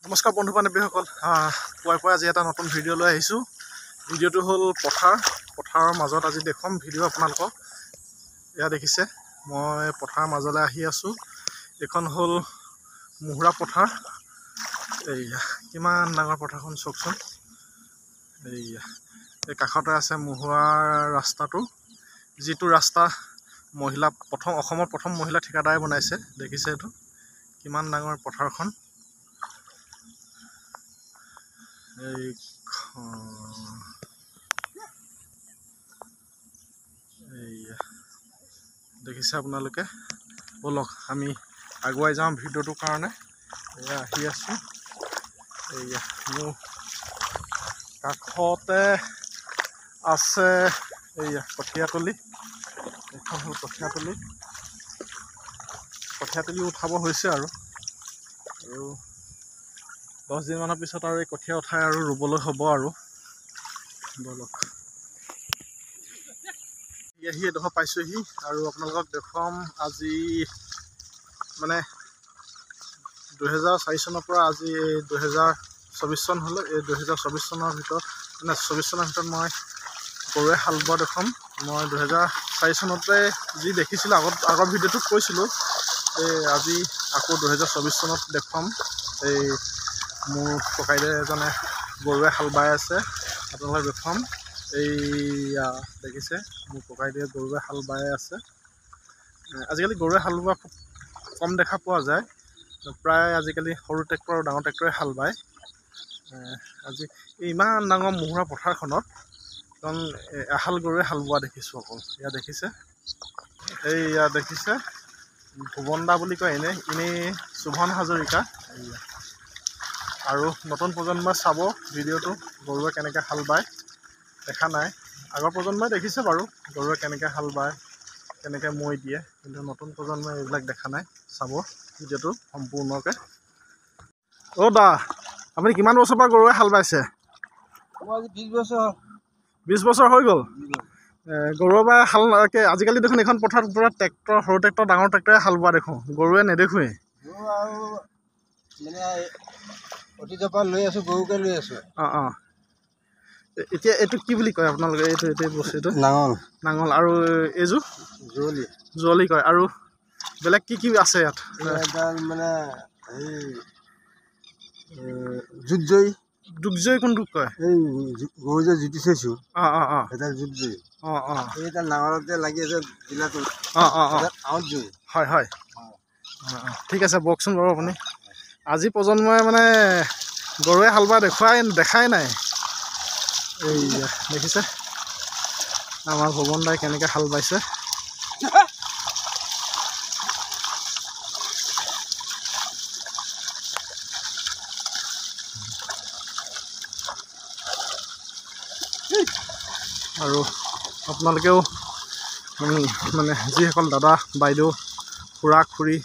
নমস্কাৰ বন্ধু বান্ধৱীসকল, পুৱাই আজি এটা নতুন ভিডিঅ' লৈ আহিছোঁ। ভিডিঅ'টো হ'ল পথাৰৰ মাজত আজি দেখুৱাম ভিডিঅ' আপোনালোকক। এয়া দেখিছে, মই পথাৰৰ মাজলৈ আহি আছোঁ। এইখন হ'ল মুহুৰা পথাৰ। এইয়া কিমান ডাঙৰ পথাৰখন চাওকচোন। এইয়া এই কাষতে আছে মুহুৰাৰ ৰাস্তাটো, যিটো ৰাস্তা অসমৰ প্ৰথম মহিলা ঠিকাদাৰে বনাইছে। দেখিছে এইটো কিমান ডাঙৰ পথাৰখন। এইয়া দেখিছে আপোনালোকে। ব'লক আমি আগুৱাই যাওঁ ভিডিঅ'টোৰ কাৰণে। এয়া আহি আছোঁ। এইয়া মোৰ কাষতে আছে এইয়া কঠীয়াতলি। এইখন হ'ল কঠীয়াতলি উঠাব হৈছে আৰু 10 দিনমানৰ পিছত আৰু এই কঠীয়া উঠাই আৰু ৰুবলৈ হ'ব আৰু। ব'লক আহি এডোখৰ পাইছোঁহি আৰু আপোনালোকক দেখুৱাম। আজি মানে 2004 চনৰ পৰা আজি 2024 চন হ'লে। এই 2024 চনৰ ভিতৰত মই গৰুৱে হাল বোৱা দেখুৱাম। মই 2004 চনতে যি দেখিছিলোঁ আগৰ ভিডিঅ'টোত কৈছিলোঁ, আজি আকৌ 2024 চনত দেখুৱাম। এই মোৰ ককাইদেউ এজনে গৰুৱে হাল বাই আছে, আপোনালোকক দেখুৱাম। এইয়া দেখিছে, মোৰ ককাইদেউে গৰুৱে হাল বাই আছে। আজিকালি গৰুৱে হাল বোৱা খুব কম দেখা পোৱা যায়। প্ৰায় আজিকালি সৰু ট্ৰেক্টৰ আৰু ডাঙৰ ট্ৰেক্টৰে হাল বায়। আজি ইমান ডাঙৰ মুহুৰা পথাৰখনত কাৰণ এহাল গৰুৱে হাল বোৱা দেখিছোঁ অকল। এয়া দেখিছে, এইয়া দেখিছে, ভুৱন দা বুলি কয়, এনেই শুভন হাজৰিকা। আৰু নতুন প্ৰজন্মই চাব ভিডিঅ'টো, গৰুৱে কেনেকৈ হাল বায়। দেখা নাই, আগৰ প্ৰজন্মই দেখিছে বাৰু গৰুৱে কেনেকৈ হাল বায়, কেনেকৈ মৈ দিয়ে, কিন্তু নতুন প্ৰজন্মই এইবিলাক দেখা নাই। চাব ভিডিঅ'টো সম্পূৰ্ণকৈ। অ' দা, আপুনি কিমান বছৰৰ পৰা গৰুৱে হাল বাইছে? 20 বছৰ হৈ গ'ল। গৰুৱে বাই হাল আজিকালি দেখোন এইখন পথাৰত পুৰা ট্ৰেক্টৰ, সৰু ট্ৰেক্টৰ, ডাঙৰ ট্ৰেক্টৰে হাল বোৱা দেখোঁ, গৰুৱে নেদেখোৱেই। অতীতৰ পৰা লৈ আছোঁ, গৰুকে লৈ আছোঁ। এতিয়া এইটো কি বুলি কয় আপোনালোকে? এইটো বস্তুটো নাঙল। আৰু এইযোৰ যুঁৱলি কয়। আৰু বেলেগ কি আছে ইয়াত? মানে দুগজয়ী কোনটোক কয়? এই গৰু যে জুতি চাইছোঁ, এটা জুতজয়ী। এইটা নাঙলতে লাগি আছে জিলাটো। হয়। ঠিক আছে, বকচোন বাৰু আপুনি। আজি প্ৰজন্মই মানে গৰুৱে হাল বোৱা দেখাই নাই। এইয়া দেখিছে, আমাৰ ভুৱন দাই কেনেকৈ হাল বাইছে। আৰু আপোনালোকেও মানে যিসকল দাদা বাইদেউ খুৰা খুৰী,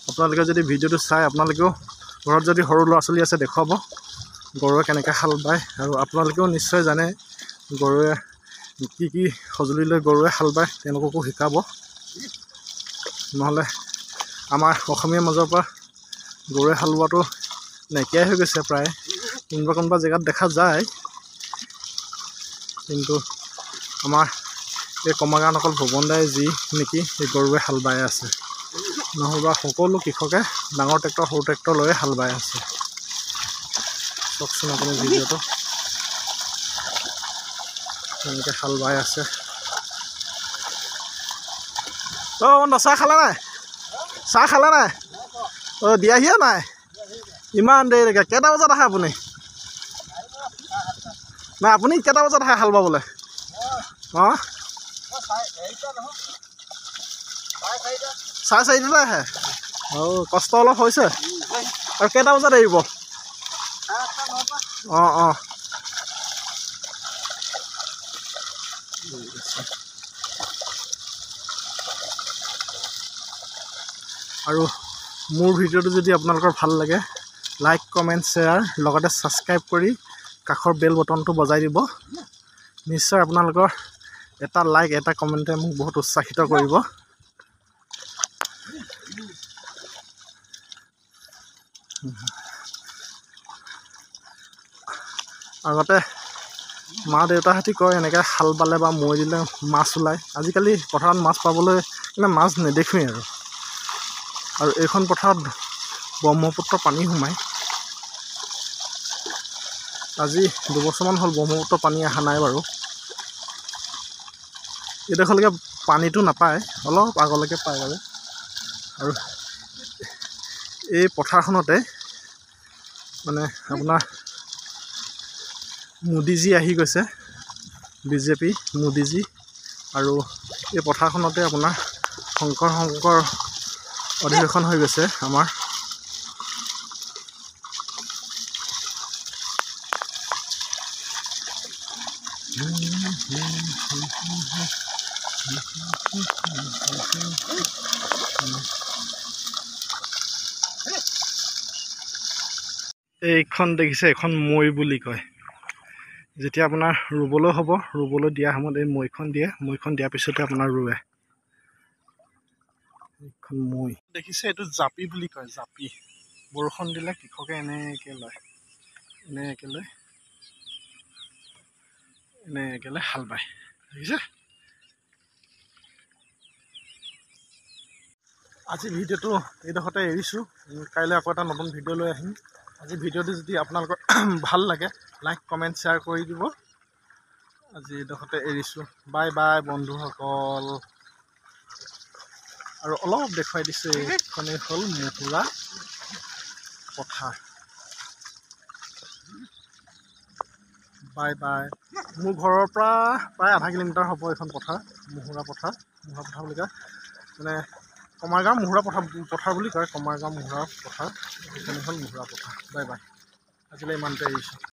আপোনালোকে যদি ভিডিঅ'টো চাই, আপোনালোকেও ঘৰত যদি সৰু ল'ৰা ছোৱালী আছে দেখুৱাব গৰুৱে কেনেকৈ হাল বায়। আৰু আপোনালোকেও নিশ্চয় জানে গৰুৱে কি সঁজুলি লৈ গৰুৱে হাল বায়, তেওঁলোককো শিকাব। নহ'লে আমাৰ অসমীয়াৰ মাজৰ পৰা গৰুৱে হাল বোৱাটো নাইকিয়াই হৈ গৈছে প্ৰায়। কোনোবা জেগাত দেখা যায়, কিন্তু আমাৰ এই কমাৰগাঁৱত অকল ভুৱন দাই যি নেকি এই গৰুৱে হাল বাই আছে। নহ'বা সকলো কৃষকে ডাঙৰ ট্ৰেক্টৰ, সৰু ট্ৰেক্টৰ লৈয়ে হাল বাই আছে। চাওকচোন আপুনি ভিডিঅ'টো, তেনেকৈ হাল বাই আছে। বন্ধু চাহ খালে নাই? দিয়াহিয়ে নাই ইমান দেৰিলৈকে। কেইটা বজাত আহে আপুনি? নাই, আপুনি কেইটা বজাত আহে হাল বাবলৈ? চাৰে 4টাতে আহে। কষ্ট অলপ হৈছে। আৰু কেইটা বজাত এৰিব? আৰু মোৰ ভিডিঅ'টো যদি আপোনালোকৰ ভাল লাগে, লাইক, কমেণ্ট, শ্বেয়াৰ, লগতে ছাবস্ক্ৰাইব কৰি কাষৰ বেল বটনটো বজাই দিব। নিশ্চয় আপোনালোকৰ এটা লাইক, এটা কমেণ্টে মোক বহুত উৎসাহিত কৰিব। আগতে মা দেউতাহঁতি কয় এনেকৈ হাল বালে বা মৈ দিলে মাছ ওলায়। আজিকালি পথাৰত মাছ পাবলৈ মাছ নেদেখোৱেই আৰু এইখন পথাৰত ব্ৰহ্মপুত্ৰ পানী সোমায়। আজি 2 বছৰমান হ'ল ব্ৰহ্মপুত্ৰ পানী অহা নাই বাৰু। এইডোখৰলৈকে পানীটো নাপায়, অলপ আগলৈকে পায় বাৰু। আৰু এই পথাৰখনতে মানে আপোনাৰ মোদীজী আহি গৈছে, বিজেপি মোদীজী। আৰু এই পথাৰখনতে আপোনাৰ শংকৰ অধিৱেশন হৈ গৈছে আমাৰ। এইখন দেখিছে, এখন মৈ বুলি কয়। যেতিয়া আপোনাৰ ৰুবলৈ হ'ব, ৰুবলৈ দিয়া সময়ত এই মৈখন দিয়ে। মৈখন দিয়াৰ পিছতে আপোনাৰ ৰুৱে। এইখন মৈ দেখিছে, এইটো জাপি বুলি কয়, জাপি। বৰষুণ দিলে কৃষকে এনেকৈ লয়, এনেকৈ লৈ হাল বায়, দেখিছে। আজি ভিডিঅ'টো এইডোখৰতে এৰিছোঁ। কাইলৈ আকৌ এটা নতুন ভিডিঅ' লৈ আহিম। আজি ভিডিঅ'টো যদি আপোনালোকৰ ভাল লাগে, লাইক কমেণ্ট শ্বেয়াৰ কৰি দিব। আজি এইডোখৰতে এৰিছোঁ। বাই বাই বন্ধুসকল। আৰু অলপ দেখুৱাই দিছোঁ, এইখনেই হ'ল মুহুৰা পথাৰ। Bye bye. মোৰ ঘৰৰ পৰা প্ৰায় আধা কিলোমিটাৰ হ'ব এইখন পথাৰ, মুহুৰা পথাৰ। মুহুৰা পথাৰ বুলি কয়, মানে কমাৰগাঁও মুহুৰা পথাৰ বুলি কয়। কমাৰগাঁও মুহুৰা পথাৰ, এইখনেই হ'ল মুহুৰা পথাৰ। Bye bye. আজিলৈ ইমানতে এৰিছোঁ।